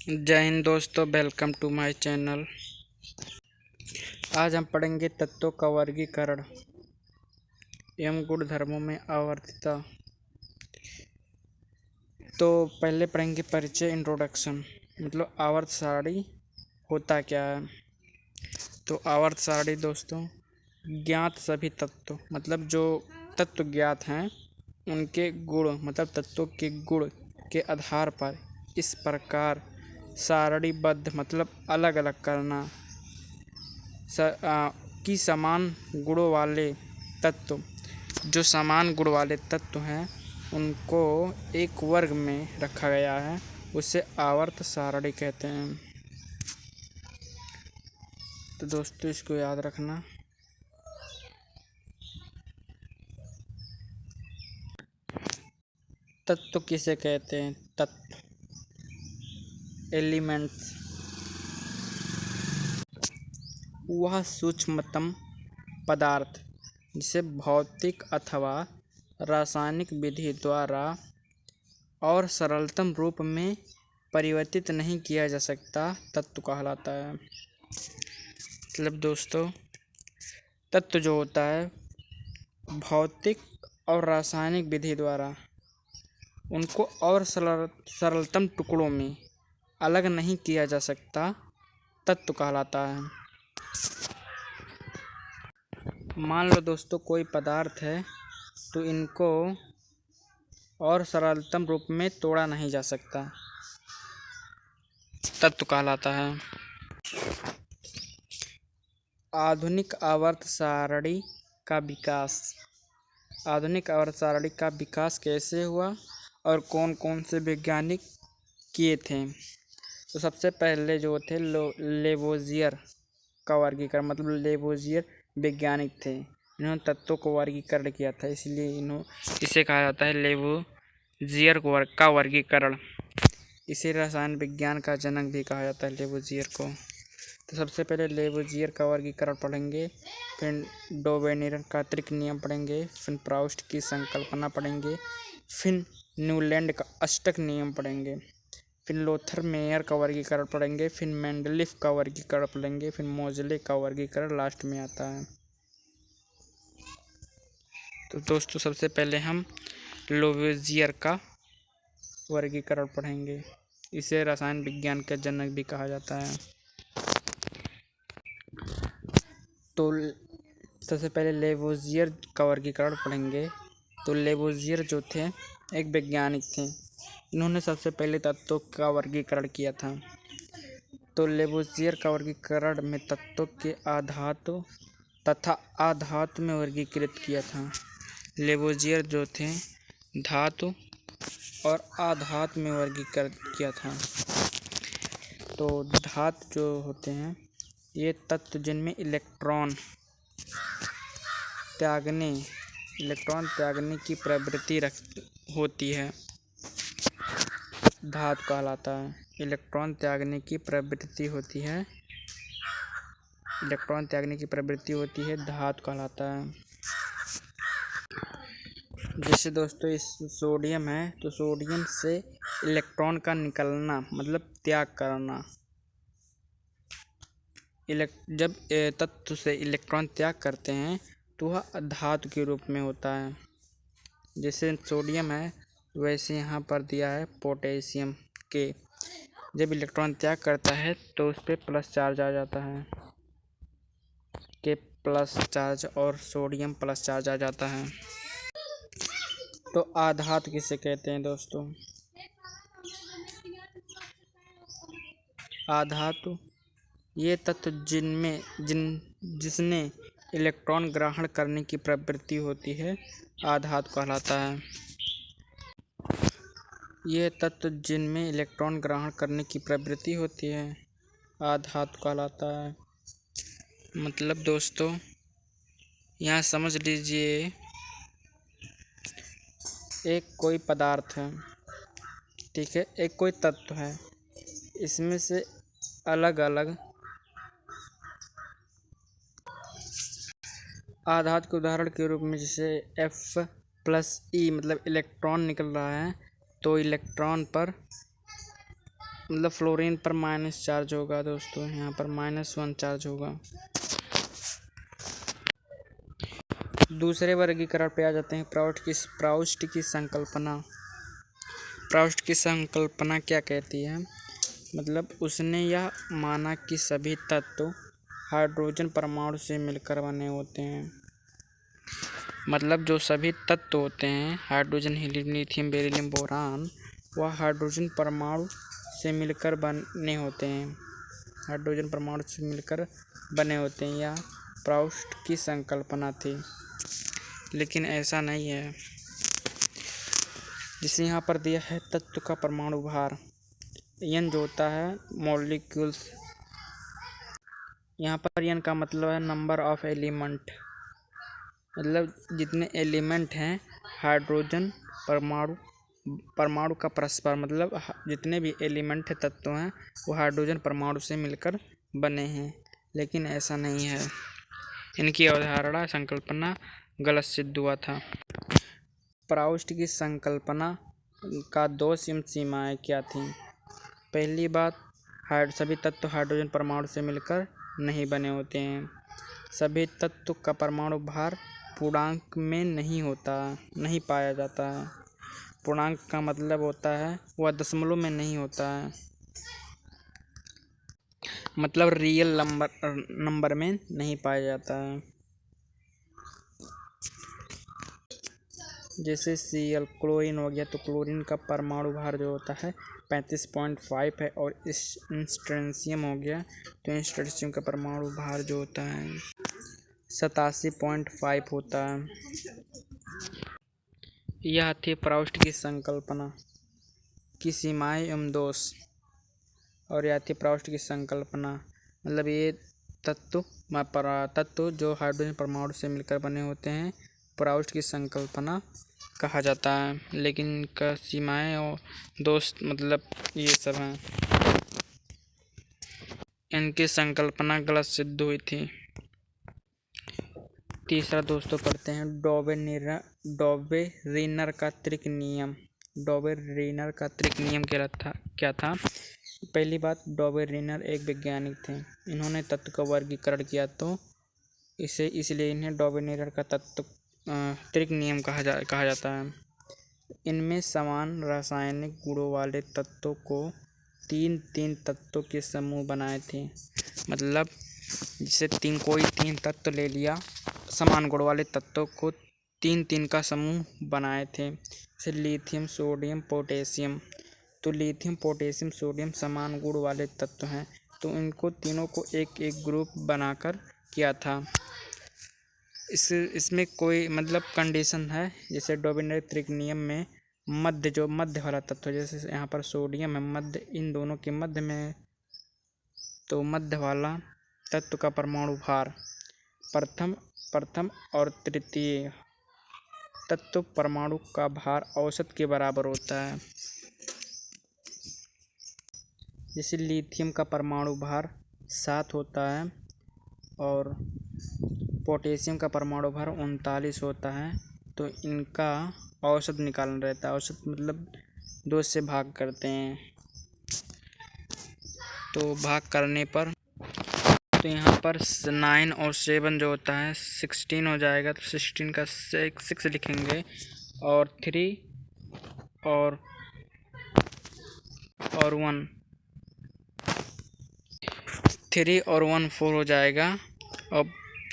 जय हिंद दोस्तों, welcome to my channel. आज हम पढ़ेंगे तत्वों का वर्गीकरण एवं गुण धर्मों में आवर्तता। तो पहले पढ़ेंगे परिचय, इंट्रोडक्शन, मतलब आवर्त सारणी होता क्या है। तो आवर्त सारणी दोस्तों, ज्ञात सभी तत्व मतलब जो तत्व ज्ञात हैं उनके गुण मतलब तत्वों के गुण के आधार पर इस प्रकार सारणीबद्ध मतलब अलग अलग करना कि समान गुणों वाले तत्व जो समान गुण वाले तत्व हैं उनको एक वर्ग में रखा गया है, उसे आवर्त सारणी कहते हैं। तो दोस्तों इसको याद रखना। तत्व किसे कहते हैं? तत्व एलिमेंट्स वह सूक्ष्मतम पदार्थ जिसे भौतिक अथवा रासायनिक विधि द्वारा और सरलतम रूप में परिवर्तित नहीं किया जा सकता तत्व कहलाता है। मतलब दोस्तों तत्व जो होता है भौतिक और रासायनिक विधि द्वारा उनको और सरलतम टुकड़ों में अलग नहीं किया जा सकता तत्व कहलाता है। मान लो दोस्तों कोई पदार्थ है तो इनको और सरलतम रूप में तोड़ा नहीं जा सकता, तत्व कहलाता है। आधुनिक आवर्त सारणी का विकास। आधुनिक आवर्त सारणी का विकास कैसे हुआ और कौन कौन से वैज्ञानिक किए थे? तो सबसे पहले जो थे लेवोजियर का वर्गीकरण मतलब लेवोजियर वैज्ञानिक थे। इन्होंने तत्वों को वर्गीकरण किया था, इसलिए इसे कहा जाता है लेवोजियर का वर्गीकरण। इसे रसायन विज्ञान का जनक भी कहा जाता है लेवोजियर को। तो सबसे पहले लेवोजियर का वर्गीकरण पढ़ेंगे, फिर डोबेनियर का त्रिक नियम पढ़ेंगे, फिर प्राउस्ट की संकल्पना पढ़ेंगे, फिर न्यूलैंड का अष्टक नियम पढ़ेंगे, फिर लोथर मेयर का वर्गीकरण पढ़ेंगे, फिर मेंडलीफ का वर्गीकरण पढ़ेंगे, फिर मोजले का वर्गीकरण लास्ट में आता है। तो दोस्तों सबसे पहले हम लेवोजियर का वर्गीकरण पढ़ेंगे। इसे रसायन विज्ञान का जनक भी कहा जाता है। तो सबसे पहले लेवोजियर का वर्गीकरण पढ़ेंगे। तो लेवोजियर जो थे एक वैज्ञानिक थे, इन्होंने सबसे पहले तत्वों का वर्गीकरण किया था। तो लेवोजियर का वर्गीकरण में तत्वों के आधातु तथा अधातु में वर्गीकृत किया था। लेवोजियर जो थे धातु और अधातु में वर्गीकृत किया था। तो धातु जो होते हैं ये तत्व जिनमें इलेक्ट्रॉन त्यागने की प्रवृत्ति होती है, धातु कहलाता है। इलेक्ट्रॉन त्यागने की प्रवृत्ति होती है, धातु कहलाता है। जैसे दोस्तों इस सोडियम है तो सोडियम से इलेक्ट्रॉन का निकलना मतलब त्याग करना। जब तत्व से इलेक्ट्रॉन त्याग करते हैं तो वह धातु के रूप में होता है। जैसे सोडियम है वैसे यहाँ पर दिया है पोटेशियम के, जब इलेक्ट्रॉन त्याग करता है तो उस पर प्लस चार्ज आ जाता है, के प्लस चार्ज, और सोडियम प्लस चार्ज आ जाता है। तो आधातु किसे कहते हैं दोस्तों? आधातु ये तत्व जिसने इलेक्ट्रॉन ग्रहण करने की प्रवृत्ति होती है, आधातु कहलाता है। ये तत्व जिनमें इलेक्ट्रॉन ग्रहण करने की प्रवृत्ति होती है, आधातु कहलाता है। मतलब दोस्तों यहाँ समझ लीजिए एक कोई पदार्थ है, ठीक है, एक कोई तत्व है, इसमें से अलग अलग आधातु के उदाहरण के रूप में जैसे F+E मतलब इलेक्ट्रॉन निकल रहा है, तो इलेक्ट्रॉन पर मतलब फ्लोरीन पर माइनस चार्ज होगा दोस्तों, यहाँ पर -1 चार्ज होगा। दूसरे वर्गीकरण पे आ जाते हैं। प्राउस्ट की संकल्पना। प्राउस्ट की संकल्पना क्या कहती है? मतलब उसने यह माना कि सभी तत्व हाइड्रोजन परमाणु से मिलकर बने होते हैं। मतलब जो सभी तत्व होते हैं hydrogen, helium, lithium, beryllium, boron, वह हाइड्रोजन परमाणु से मिलकर बने होते हैं। हाइड्रोजन परमाणु से मिलकर बने होते हैं। यह प्राउस्ट की संकल्पना थी, लेकिन ऐसा नहीं है। जिसे यहाँ पर दिया है तत्व का परमाणु भार, एन जो होता है मॉलिक्यूल्स। यहाँ पर एन का मतलब है नंबर ऑफ एलिमेंट, मतलब जितने एलिमेंट हैं हाइड्रोजन परमाणु का परस्पर, मतलब जितने भी एलिमेंट तत्व हैं वो हाइड्रोजन परमाणु से मिलकर बने हैं, लेकिन ऐसा नहीं है। इनकी अवधारणा संकल्पना गलत सिद्ध हुआ था। प्राउस्ट की संकल्पना का 2 सीमाएं क्या थीं? पहली बात, सभी तत्व हाइड्रोजन परमाणु से मिलकर नहीं बने होते हैं। सभी तत्व का परमाणु भार पूर्णांक में नहीं पाया जाता है। पूर्णांक का मतलब होता है वह दशमलव में नहीं होता है, मतलब रियल नंबर में नहीं पाया जाता है। जैसे Cl क्लोरीन हो गया, तो क्लोरीन का परमाणु भार जो होता है 35.5 है। और इस स्ट्रोंशियम हो गया, तो स्ट्रोंशियम का परमाणु भार जो होता है 87.5 होता है। यह थी प्राउस्ट की संकल्पना की सीमाएं एवं दोष। और यह थी प्राउस्ट की संकल्पना, मतलब ये तत्व जो हाइड्रोजन परमाणु से मिलकर बने होते हैं प्राउस्ट की संकल्पना कहा जाता है। लेकिन इनका सीमाएं और दोष मतलब ये सब हैं। इनकी संकल्पना गलत सिद्ध हुई थी। तीसरा दोस्तों पढ़ते हैं डॉबेरीनर का त्रिक नियम। डॉबेरीनर का त्रिक नियम क्या था? पहली बात, डॉबेरीनर एक वैज्ञानिक थे। इन्होंने तत्व का वर्गीकरण किया, तो इसलिए इन्हें डॉबेरीनर का त्रिक नियम कहा जाता है। इनमें समान रासायनिक गुणों वाले तत्वों को तीन तत्वों के समूह बनाए थे। मतलब जैसे कोई तीन तत्व ले लिया, समान गुण वाले तत्वों को तीन का समूह बनाए थे। जैसे लिथियम, सोडियम, पोटेशियम। तो लिथियम, पोटेशियम, सोडियम समान गुण वाले तत्व हैं, तो इनको तीनों को एक एक ग्रुप बनाकर किया था। इसमें कोई मतलब कंडीशन है। जैसे डॉबेरीनर त्रिक नियम में मध्य वाला तत्व, जैसे यहाँ पर सोडियम है मध्य, इन दोनों के मध्य में, तो मध्य वाला तत्व का परमाणु भार प्रथम और तृतीय तत्व परमाणु का भार औसत के बराबर होता है। जैसे लिथियम का परमाणु भार 7 होता है और पोटेशियम का परमाणु भार 39 होता है। तो इनका औसत निकालना रहता है। औसत मतलब 2 से भाग करते हैं, तो भाग करने पर तो यहाँ पर 9 और 7 जो होता है 16 हो जाएगा। तो 16 का 6 लिखेंगे, और 3 और 1 3 और 1 4 हो जाएगा, और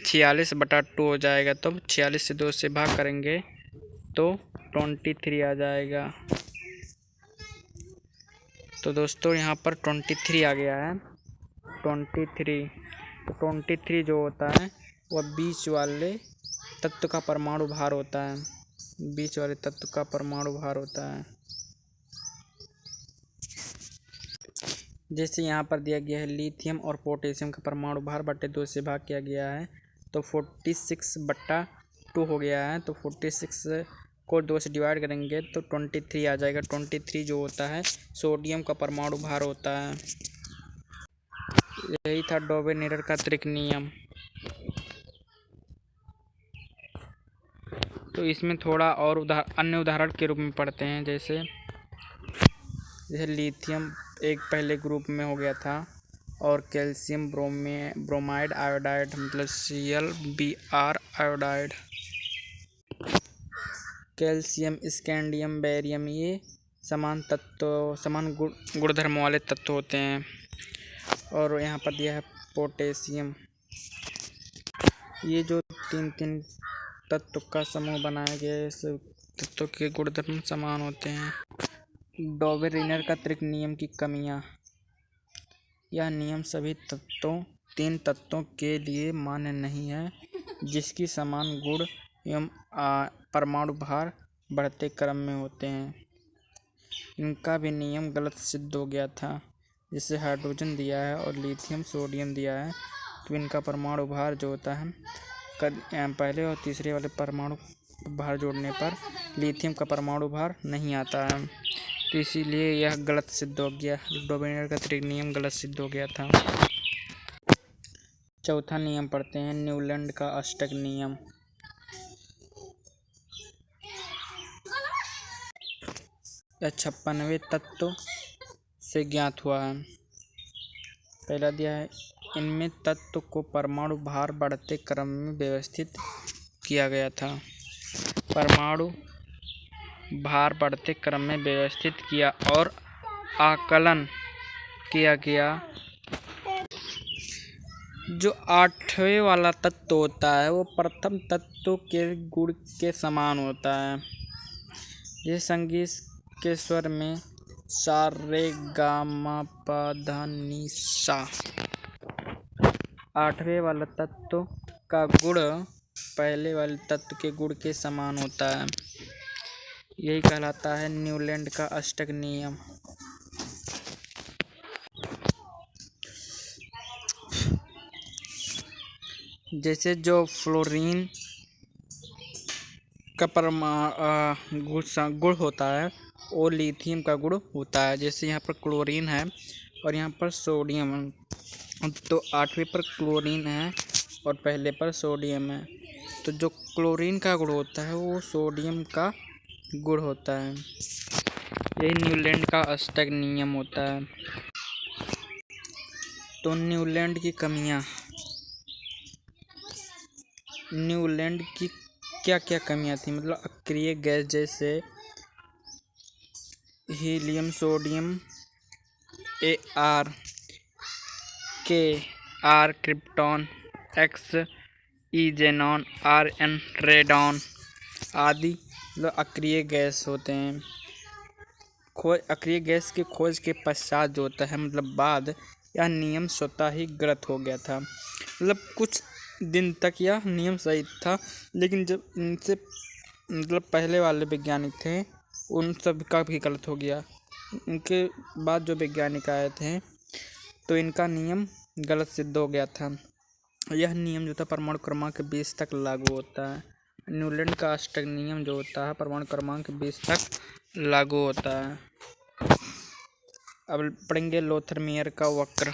46/2 हो जाएगा। तो 46 से 2 से भाग करेंगे तो 23 आ जाएगा। तो दोस्तों यहाँ पर 23 आ गया है। 23 तो 23 जो होता है वह बीच वाले तत्व का परमाणु भार होता है। बीच वाले तत्व का परमाणु भार होता है। जैसे यहाँ पर दिया गया है लिथियम और पोटेशियम का परमाणु भार बटे 2 से भाग किया गया है, तो 46/2 हो गया है। तो 46 को 2 से डिवाइड करेंगे तो 23 आ जाएगा। 23 जो होता है सोडियम का परमाणु भार होता है। यही था डॉबेरीनर का त्रिक नियम। तो इसमें थोड़ा और अन्य उदाहरण के रूप में पढ़ते हैं। जैसे जैसे लिथियम एक पहले ग्रुप में हो गया था, और कैल्शियम ब्रोमाइड आयोडाइड मतलब ClBr iodide. Calcium, scandium, barium ये समान गुणधर्म वाले तत्व होते हैं। और यहाँ पर दिया है पोटेशियम। ये जो तीन तत्व का समूह बनाया गया है, इस तत्व के गुणधर्म समान होते हैं। डॉबेरिनर का त्रिक नियम की कमियां। यह नियम सभी तीन तत्वों के लिए मान्य नहीं है, जिसकी समान गुण एवं परमाणु भार बढ़ते क्रम में होते हैं। इनका भी नियम गलत सिद्ध हो गया था। जिससे हाइड्रोजन दिया है और लिथियम सोडियम दिया है, तो इनका परमाणु भार जो होता है पहले और तीसरे वाले परमाणु भार जोड़ने पर लिथियम का परमाणु भार नहीं आता है, तो इसीलिए यह गलत सिद्ध हो गया। डॉबेरिनर का त्रिक नियम गलत सिद्ध हो गया था। चौथा नियम पढ़ते हैं, न्यूलैंड का अष्टक नियम। यह 56वें तत्व से ज्ञात हुआ है। पहला दिया है, इनमें तत्व को परमाणु भार बढ़ते क्रम में व्यवस्थित किया गया था। परमाणु भार बढ़ते क्रम में व्यवस्थित किया और आकलन किया गया। जो 8वें वाला तत्व होता है वो प्रथम तत्व के गुण के समान होता है। यह संगीत के स्वर में सा रे गा मा पा धा नी सा। 8वें वाला तत्व का गुण पहले वाले तत्व के गुण के समान होता है। यही कहलाता है न्यूलैंड का अष्टक नियम। जैसे जो फ्लोरीन का गुण होता है वो लिथियम का गुण होता है। जैसे यहाँ पर क्लोरीन है और यहाँ पर सोडियम है, तो 8वें पर क्लोरीन है और पहले पर सोडियम है, तो जो क्लोरीन का गुण होता है वो सोडियम का गुण होता है। यही न्यूलैंड का अष्टक नियम होता है। तो न्यूलैंड की कमियां। न्यूलैंड की क्या क्या कमियां थी, मतलब अक्रिय गैस जैसे helium, sodium, Ar, Kr krypton, X ईजेनॉन, Rn radon आदि मतलब अक्रिय गैस होते हैं। अक्रिय गैस की खोज के पश्चात जो होता है मतलब बाद, यह नियम स्वतः ही गलत हो गया था। मतलब कुछ दिन तक यह नियम सही था, लेकिन जब इनसे मतलब पहले वाले वैज्ञानिक थे उन सब का भी गलत हो गया। इनके बाद जो वैज्ञानिक आए थे तो इनका नियम गलत सिद्ध हो गया था। यह नियम जो था परमाणु क्रमांक 20 तक लागू होता है। न्यूलैंड का अष्टक नियम जो होता है परमाणु क्रमांक 20 तक लागू होता है। अब पढ़ेंगे लोथरमियर का वक्र।